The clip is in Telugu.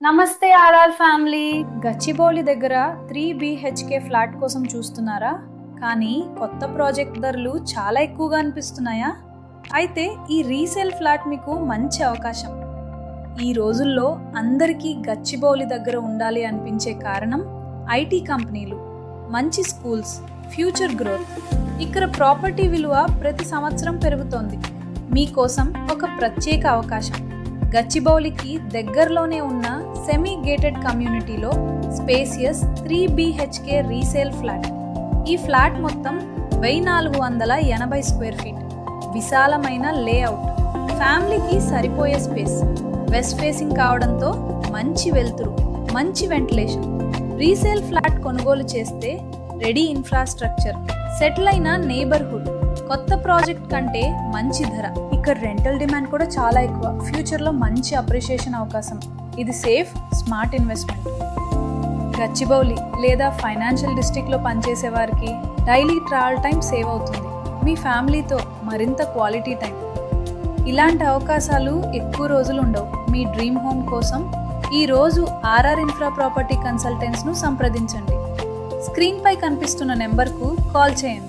నమస్తే ఆర్ఆర్ ఫ్యామిలీ. గచ్చిబౌలి దగ్గర 3 BHK ఫ్లాట్ కోసం చూస్తున్నారా? కానీ కొత్త ప్రాజెక్ట్ ధరలు చాలా ఎక్కువగా అనిపిస్తున్నాయా? అయితే ఈ రీసేల్ ఫ్లాట్ మీకు మంచి అవకాశం. ఈ రోజుల్లో అందరికీ గచ్చిబౌలి దగ్గర ఉండాలి అనిపించే కారణం ఐటీ కంపెనీలు, మంచి స్కూల్స్, ఫ్యూచర్ గ్రోత్. ఇక్కడ ప్రాపర్టీ విలువ ప్రతి సంవత్సరం పెరుగుతోంది. మీకోసం ఒక ప్రత్యేక అవకాశం. గచ్చిబౌలికి దగ్గరలోనే ఉన్న సెమీ గేటెడ్ కమ్యూనిటీలో స్పేసియస్ 3 BHK రీసేల్ ఫ్లాట్. ఈ ఫ్లాట్ మొత్తం 1480 స్క్వేర్ ఫీట్. విశాలమైన లేఅవుట్, ఫ్యామిలీకి సరిపోయే స్పేస్, వెస్ట్ ఫేసింగ్ కావడంతో మంచి వెలుతురు, మంచి వెంటిలేషన్. రీసేల్ ఫ్లాట్ కొనుగోలు చేస్తే రెడీ ఇన్ఫ్రాస్ట్రక్చర్, సెటిల్ అయిన నేబర్హుడ్, కొత్త ప్రాజెక్ట్ కంటే మంచి ధర. ఇక్కడ రెంటల్ డిమాండ్ కూడా చాలా ఎక్కువ. ఫ్యూచర్లో మంచి అప్రిషియేషన్ అవకాశం. ఇది సేఫ్, స్మార్ట్ ఇన్వెస్ట్మెంట్. గచ్చిబౌలి లేదా ఫైనాన్షియల్ డిస్ట్రిక్ట్లో పనిచేసే వారికి డైలీ ట్రావెల్ టైం సేవ్ అవుతుంది. మీ ఫ్యామిలీతో మరింత క్వాలిటీ టైం. ఇలాంటి అవకాశాలు ఎక్కువ రోజులు ఉండవు. మీ డ్రీమ్ హోమ్ కోసం ఈ రోజు ఆర్ఆర్ ఇన్ఫ్రా ప్రాపర్టీ కన్సల్టెంట్స్ను సంప్రదించండి. స్క్రీన్పై కనిపిస్తున్న నెంబర్కు కాల్ చేయండి.